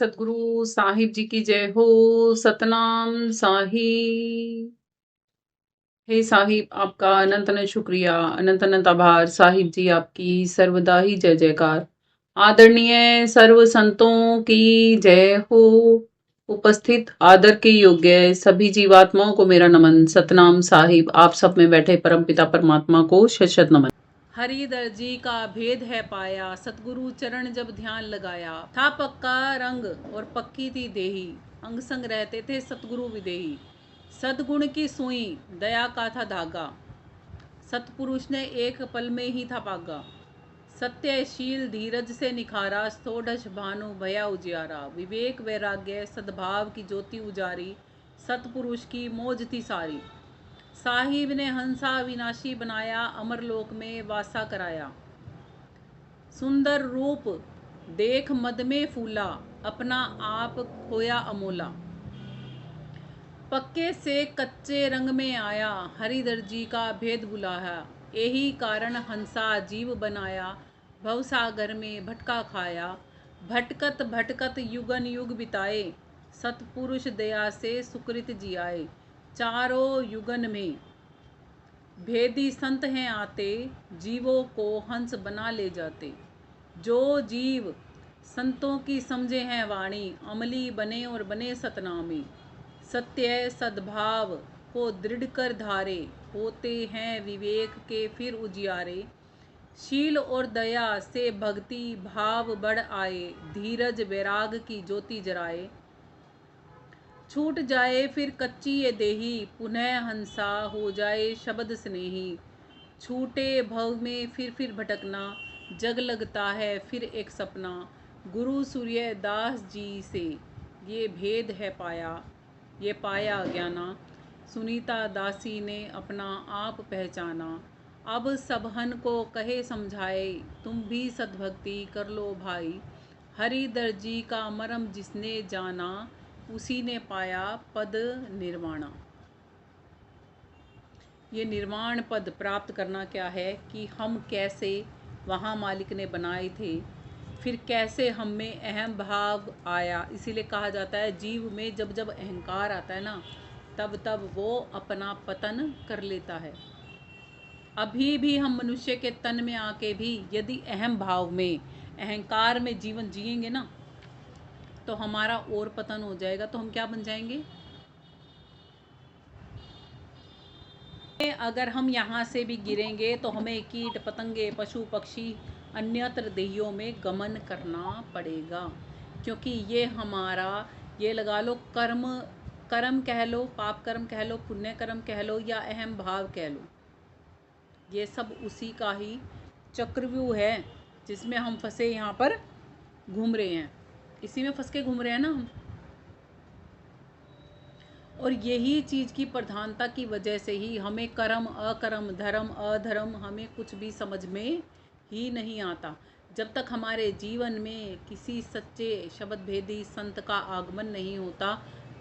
सतगुरु साहिब जी की जय हो। सतनाम साहिब। हे साहिब, आपका अनंत अनंत शुक्रिया, अनंत अनंत आभार। साहिब जी आपकी सर्वदा ही जय जयकार। आदरणीय सर्व संतों की जय हो। उपस्थित आदर के योग्य सभी जीवात्माओं को मेरा नमन। सतनाम साहिब। आप सब में बैठे परमपिता परमात्मा को शत शत नमन। हरिदर जी का भेद है पाया, सतगुरु चरण जब ध्यान लगाया। था पक्का रंग और पक्की थी देही, अंग संग रहते थे सतगुरु विदेही। सद्गुण की सुई दया का था धागा, सतपुरुष ने एक पल में ही था पागा। सत्यशील धीरज से निखारा, षोडश भानु भया उजियारा। विवेक वैराग्य सद्भाव की ज्योति उजारी, सतपुरुष की मौज थी सारी। साहिब ने हंसा विनाशी बनाया, अमरलोक में वासा कराया। सुंदर रूप देख मद में फूला, अपना आप खोया अमोला। पक्के से कच्चे रंग में आया, हरिदर जी का भेद बुलाया। यही कारण हंसा जीव बनाया, भवसागर में भटका खाया। भटकत भटकत युगन युग बिताए, सतपुरुष दया से सुकृत जियाए। चारों युगन में भेदी संत हैं आते, जीवों को हंस बना ले जाते। जो जीव संतों की समझे हैं वाणी, अमली बने और बने सतनामी। सत्य सद्भाव को दृढ़ कर धारे, होते हैं विवेक के फिर उजियारे। शील और दया से भक्ति भाव बढ़ आए, धीरज वैराग की ज्योति जराए। छूट जाए फिर कच्ची ये देही, पुनः हंसा हो जाए शब्द स्नेही। छूटे भव में फिर भटकना, जग लगता है फिर एक सपना। गुरु सूर्य दास जी से ये भेद है पाया, ये पाया ज्ञाना। सुनीता दासी ने अपना आप पहचाना। अब सबहन को कहे समझाए, तुम भी सद्भक्ति कर लो भाई। हरिदर जी का मरम जिसने जाना, उसी ने पाया पद निर्वाणा। ये निर्वाण पद प्राप्त करना क्या है कि हम कैसे वहाँ मालिक ने बनाए थे, फिर कैसे हम में अहम भाव आया। इसीलिए कहा जाता है जीव में जब जब अहंकार आता है ना, तब तब वो अपना पतन कर लेता है। अभी भी हम मनुष्य के तन में आके भी यदि अहम भाव में अहंकार में जीवन जिएंगे ना, तो हमारा और पतन हो जाएगा। तो हम क्या बन जाएंगे? अगर हम यहाँ से भी गिरेंगे तो हमें कीट पतंगे पशु पक्षी अन्यत्र देहियों में गमन करना पड़ेगा, क्योंकि ये हमारा, ये लगा लो कर्म कह लो, पाप कर्म कह लो, पुण्य कर्म कह लो, या अहम भाव कह लो, ये सब उसी का ही चक्रव्यूह है जिसमें हम फंसे यहाँ पर घूम रहे हैं। इसी में फंस के घूम रहे हैं ना हम। और यही चीज़ की प्रधानता की वजह से ही हमें कर्म अकर्म धर्म अधर्म हमें कुछ भी समझ में ही नहीं आता। जब तक हमारे जीवन में किसी सच्चे शब्द भेदी संत का आगमन नहीं होता,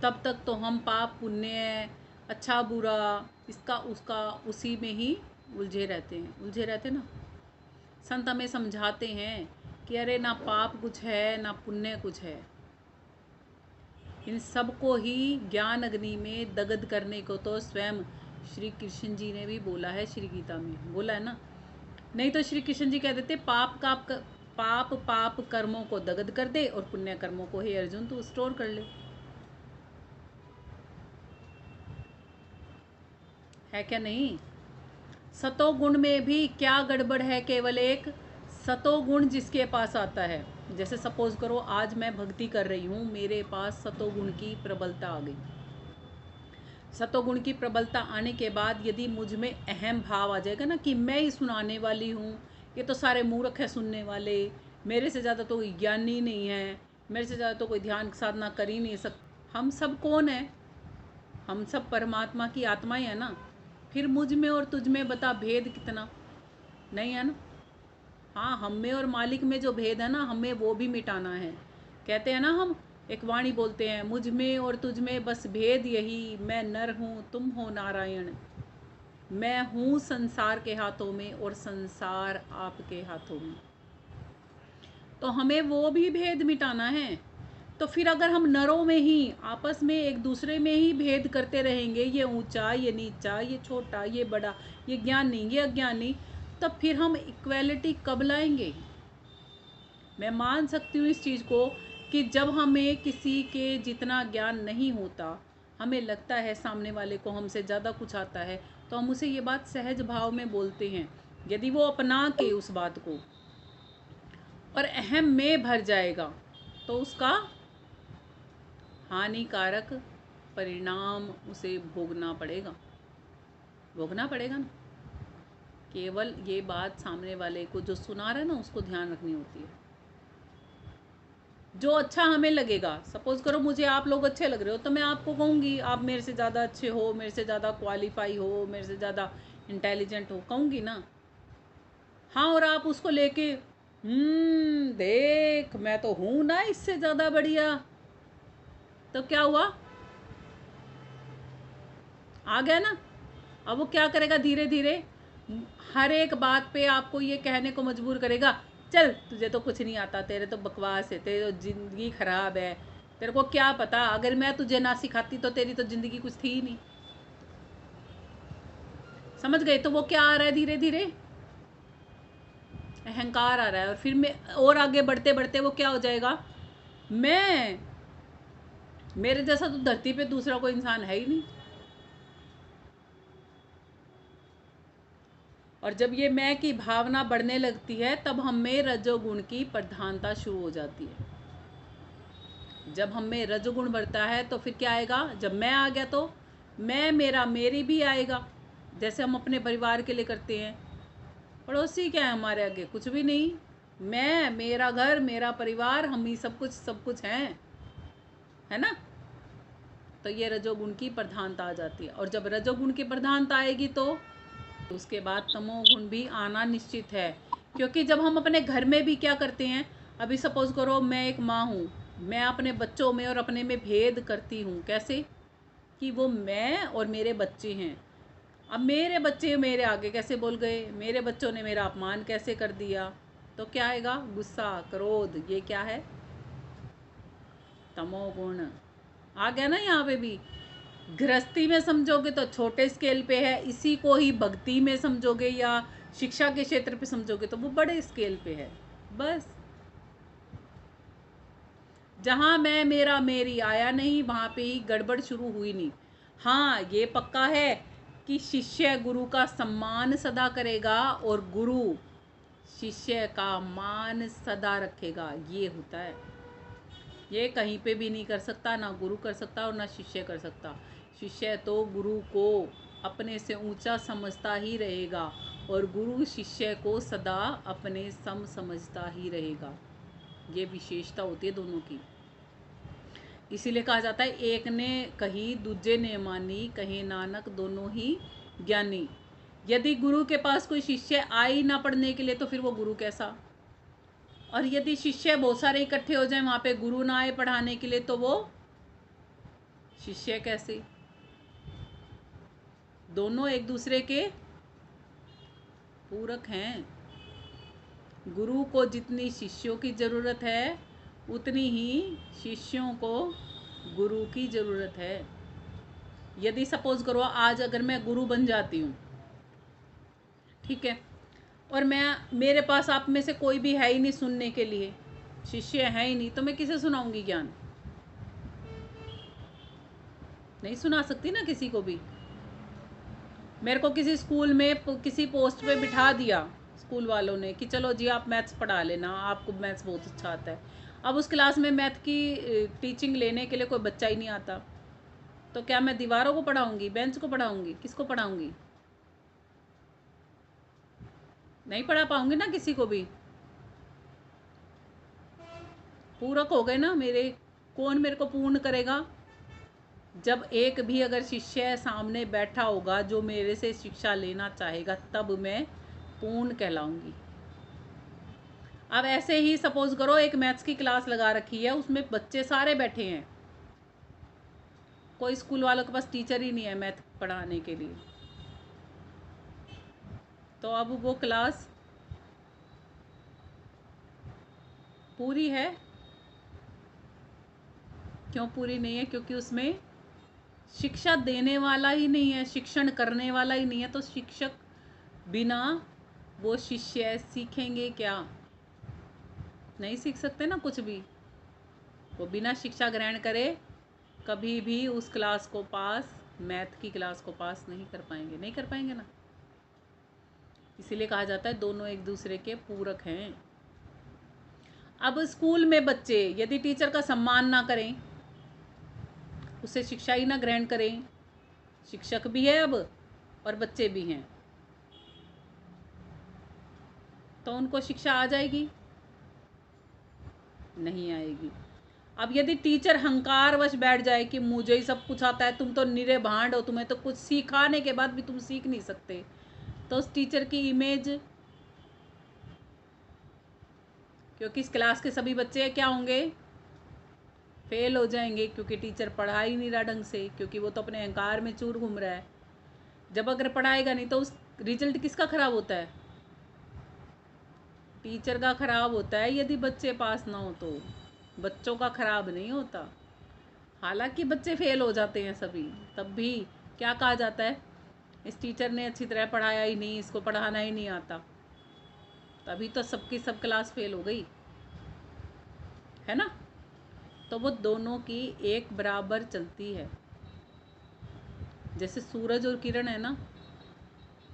तब तक तो हम पाप पुण्य अच्छा बुरा इसका उसका उसी में ही उलझे रहते ना। संत हमें समझाते हैं कि अरे ना पाप कुछ है ना पुण्य कुछ है, इन सबको ही ज्ञान अग्नि में दग्ध करने को तो स्वयं श्री कृष्ण जी ने भी बोला है, श्री गीता में बोला है ना। नहीं तो श्री कृष्ण जी कह देते पाप कर्मों को दग्ध कर दे और पुण्य कर्मों को हे अर्जुन तू स्टोर कर ले। है क्या नहीं? सतोगुण में भी क्या गड़बड़ है? केवल एक सतोगुण जिसके पास आता है, जैसे सपोज करो आज मैं भक्ति कर रही हूँ, मेरे पास सतोगुण की प्रबलता आ गई। सतोगुण की प्रबलता आने के बाद यदि मुझ में अहम भाव आ जाएगा ना कि मैं ही सुनाने वाली हूँ, ये तो सारे मूर्ख है सुनने वाले, मेरे से ज़्यादा तो कोई ज्ञानी नहीं है, मेरे से ज़्यादा तो कोई ध्यान साधना कर ही नहीं सकता। हम सब कौन है? हम सब परमात्मा की आत्माएं हैं ना। फिर मुझ में और तुझ में बता भेद कितना? नहीं है ना। हाँ, हम में और मालिक में जो भेद है ना, हमें वो भी मिटाना है। कहते हैं ना, हम एक वाणी बोलते हैं, मुझ में और तुझ में बस भेद यही, मैं नर हूँ तुम हो नारायण। मैं हूँ संसार के हाथों में और संसार आपके हाथों में। तो हमें वो भी भेद मिटाना है। तो फिर अगर हम नरों में ही आपस में एक दूसरे में ही भेद करते रहेंगे, ये ऊंचा, ये नीचा, ये छोटा, ये बड़ा, ये ज्ञानी, ये अज्ञानी, तब फिर हम इक्वालिटी कब लाएंगे? मैं मान सकती हूँ इस चीज़ को कि जब हमें किसी के जितना ज्ञान नहीं होता, हमें लगता है सामने वाले को हमसे ज़्यादा कुछ आता है, तो हम उसे ये बात सहज भाव में बोलते हैं। यदि वो अपना के उस बात को और अहम में भर जाएगा, तो उसका हानिकारक परिणाम उसे भोगना पड़ेगा ना। केवल ये बात सामने वाले को जो सुना रहा है ना, उसको ध्यान रखनी होती है। जो अच्छा हमें लगेगा, सपोज करो मुझे आप लोग अच्छे लग रहे हो, तो मैं आपको कहूँगी आप मेरे से ज़्यादा अच्छे हो, मेरे से ज़्यादा क्वालिफाई हो, मेरे से ज़्यादा इंटेलिजेंट हो, कहूँगी ना। हाँ, और आप उसको लेके देख मैं तो हूँ ना इससे ज़्यादा बढ़िया, तो क्या हुआ? आ गया ना। अब वो क्या करेगा? धीरे धीरे हर एक बात पे आपको ये कहने को मजबूर करेगा, चल तुझे तो कुछ नहीं आता, तेरे तो बकवास है, तेरी तो ज़िंदगी ख़राब है, तेरे को क्या पता, अगर मैं तुझे ना सिखाती तो तेरी तो ज़िंदगी कुछ थी ही नहीं। समझ गए? तो वो क्या आ रहा है? धीरे धीरे अहंकार आ रहा है, और फिर मैं और आगे बढ़ते बढ़ते वो क्या हो जाएगा? मैं मेरे जैसा तो धरती पे दूसरा कोई इंसान है ही नहीं। और जब ये मैं की भावना बढ़ने लगती है, तब हम में रजोगुण की प्रधानता शुरू हो जाती है। जब हम में रजोगुण बढ़ता है तो फिर क्या आएगा? जब मैं आ गया तो मैं, मेरा, मेरी भी आएगा, जैसे हम अपने परिवार के लिए करते हैं। पड़ोसी क्या है हमारे आगे? कुछ भी नहीं। मैं, मेरा घर, मेरा परिवार, हम ही सब कुछ हैं, है ना। तो ये रजोगुण की प्रधानता आ जाती है, और जब रजोगुण की प्रधानता आएगी तो उसके बाद तमोगुण भी आना निश्चित है। क्योंकि जब हम अपने घर में भी क्या करते हैं, अभी सपोज करो मैं एक माँ हूँ, मैं अपने बच्चों में और अपने में भेद करती हूँ। कैसे? कि वो मैं और मेरे बच्चे हैं। अब मेरे बच्चे मेरे आगे कैसे बोल गए, मेरे बच्चों ने मेरा अपमान कैसे कर दिया, तो क्या आएगा? गुस्सा, क्रोध, ये क्या है? तमोगुण आ गया ना यहाँ पे भी। गृहस्थी में समझोगे तो छोटे स्केल पे है, इसी को ही भक्ति में समझोगे या शिक्षा के क्षेत्र पे समझोगे तो वो बड़े स्केल पे है। बस जहाँ मैं, मेरा, मेरी आया नहीं, वहाँ पे ही गड़बड़ शुरू हुई नहीं। हाँ, ये पक्का है कि शिष्य गुरु का सम्मान सदा करेगा और गुरु शिष्य का मान सदा रखेगा। ये होता है। ये कहीं पे भी नहीं कर सकता, ना गुरु कर सकता और ना शिष्य कर सकता। शिष्य तो गुरु को अपने से ऊंचा समझता ही रहेगा, और गुरु शिष्य को सदा अपने सम समझता ही रहेगा। ये विशेषता होती है दोनों की। इसीलिए कहा जाता है, एक ने कही दूजे ने मानी, कहे नानक दोनों ही ज्ञानी। यदि गुरु के पास कोई शिष्य आई ना पढ़ने के लिए, तो फिर वो गुरु कैसा? और यदि शिष्य बहुत सारे इकट्ठे हो जाए वहाँ पे, गुरु ना आए पढ़ाने के लिए, तो वो शिष्य कैसे? दोनों एक दूसरे के पूरक हैं। गुरु को जितनी शिष्यों की ज़रूरत है, उतनी ही शिष्यों को गुरु की ज़रूरत है। यदि सपोज करो आज अगर मैं गुरु बन जाती हूँ, ठीक है, और मेरे पास आप में से कोई भी है ही नहीं सुनने के लिए, शिष्य है ही नहीं, तो मैं किसे सुनाऊंगी ज्ञान? नहीं सुना सकती ना किसी को भी। मेरे को किसी स्कूल में किसी पोस्ट पे बिठा दिया स्कूल वालों ने कि चलो जी आप मैथ्स पढ़ा लेना, आपको मैथ्स बहुत अच्छा आता है। अब उस क्लास में मैथ की टीचिंग लेने के लिए कोई बच्चा ही नहीं आता, तो क्या मैं दीवारों को पढ़ाऊंगी, बेंच को पढ़ाऊंगी, किसको पढ़ाऊंगी? नहीं पढ़ा पाऊंगी ना किसी को भी। पूरक हो गए ना मेरे। कौन मेरे को पूर्ण करेगा? जब एक भी अगर शिष्य सामने बैठा होगा जो मेरे से शिक्षा लेना चाहेगा, तब मैं पूर्ण कहलाऊंगी। अब ऐसे ही सपोज करो एक मैथ्स की क्लास लगा रखी है, उसमें बच्चे सारे बैठे हैं, कोई स्कूल वालों के पास टीचर ही नहीं है मैथ पढ़ाने के लिए, तो अब वो क्लास पूरी है? क्यों पूरी नहीं है? क्योंकि उसमें शिक्षा देने वाला ही नहीं है, शिक्षण करने वाला ही नहीं है। तो शिक्षक बिना वो शिष्य सीखेंगे क्या? नहीं सीख सकते ना कुछ भी। वो बिना शिक्षा ग्रहण करे कभी भी उस क्लास को पास, मैथ की क्लास को पास नहीं कर पाएंगे, नहीं कर पाएंगे ना। इसीलिए कहा जाता है दोनों एक दूसरे के पूरक हैं। अब स्कूल में बच्चे यदि टीचर का सम्मान ना करें, उससे शिक्षा ही ना ग्रहण करें, शिक्षक भी है अब और बच्चे भी हैं, तो उनको शिक्षा आ जाएगी? नहीं आएगी। अब यदि टीचर हंकारवश बैठ जाए कि मुझे ही सब कुछ आता है, तुम तो निरे भांड हो, तुम्हें तो कुछ सिखाने के बाद भी तुम सीख नहीं सकते, तो उस टीचर की इमेज, क्योंकि इस क्लास के सभी बच्चे क्या होंगे? फेल हो जाएंगे, क्योंकि टीचर पढ़ा ही नहीं रहा ढंग से, क्योंकि वो तो अपने अहंकार में चूर घूम रहा है। जब अगर पढ़ाएगा नहीं तो उस रिजल्ट किसका खराब होता है? टीचर का खराब होता है। यदि बच्चे पास ना हो तो बच्चों का खराब नहीं होता। हालांकि बच्चे फेल हो जाते हैं सभी, तब भी क्या कहा जाता है? इस टीचर ने अच्छी तरह पढ़ाया ही नहीं, इसको पढ़ाना ही नहीं आता। तभी तो सबकी सब क्लास फेल हो गई, है ना। तो वो दोनों की एक बराबर चलती है, जैसे सूरज और किरण है ना।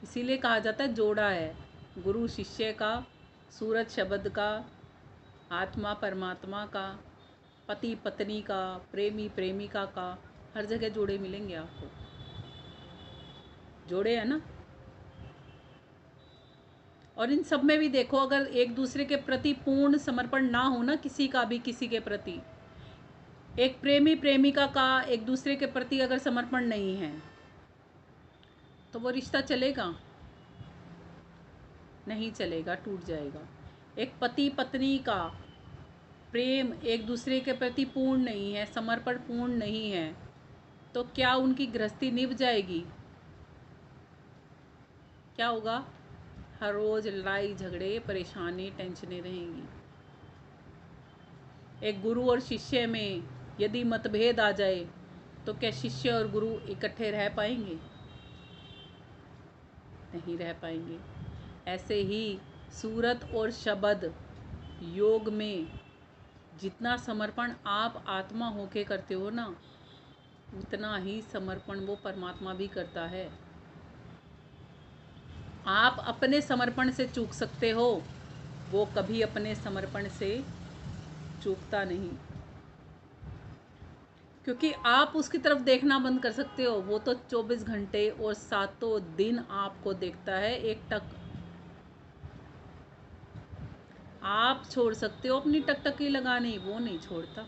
इसीलिए कहा जाता है जोड़ा है गुरु शिष्य का, सूरज शब्द का, आत्मा परमात्मा का, पति पत्नी का, प्रेमी प्रेमिका का। हर जगह जोड़े मिलेंगे आपको, जोड़े है ना। और इन सब में भी देखो, अगर एक दूसरे के प्रति पूर्ण समर्पण ना हो ना, किसी का भी किसी के प्रति, एक प्रेमी प्रेमिका का एक दूसरे के प्रति अगर समर्पण नहीं है, तो वो रिश्ता चलेगा? नहीं चलेगा, टूट जाएगा। एक पति पत्नी का प्रेम एक दूसरे के प्रति पूर्ण नहीं है, समर्पण पूर्ण नहीं है, तो क्या उनकी गृहस्थी निभ जाएगी? क्या होगा? हर रोज लड़ाई झगड़े, परेशानी, टेंशनें रहेंगी। एक गुरु और शिष्य में यदि मतभेद आ जाए, तो क्या शिष्य और गुरु इकट्ठे रह पाएंगे? नहीं रह पाएंगे। ऐसे ही सूरत और शब्द योग में जितना समर्पण आप आत्मा होके करते हो ना, उतना ही समर्पण वो परमात्मा भी करता है। आप अपने समर्पण से चूक सकते हो, वो कभी अपने समर्पण से चूकता नहीं, क्योंकि आप उसकी तरफ देखना बंद कर सकते हो, वो तो 24 घंटे और 7 दिन आपको देखता है एक टक। आप छोड़ सकते हो अपनी टकटकी लगानी, वो नहीं छोड़ता।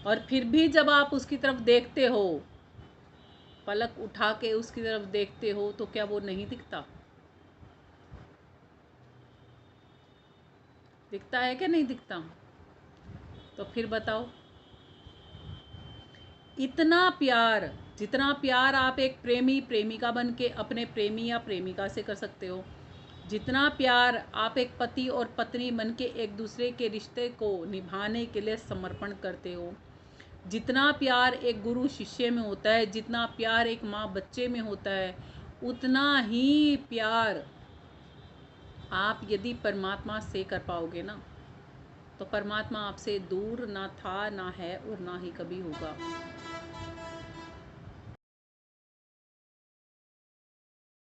और फिर भी जब आप उसकी तरफ देखते हो, पलक उठा के उसकी तरफ देखते हो, तो क्या वो नहीं दिखता? दिखता है क्या नहीं दिखता? तो फिर बताओ, इतना प्यार, जितना प्यार आप एक प्रेमी प्रेमिका बन के अपने प्रेमी या प्रेमिका से कर सकते हो, जितना प्यार आप एक पति और पत्नी बन के एक दूसरे के रिश्ते को निभाने के लिए समर्पण करते हो, जितना प्यार एक गुरु शिष्य में होता है, जितना प्यार एक माँ बच्चे में होता है, उतना ही प्यार आप यदि परमात्मा से कर पाओगे ना, तो परमात्मा आपसे दूर ना था, ना है और ना ही कभी होगा।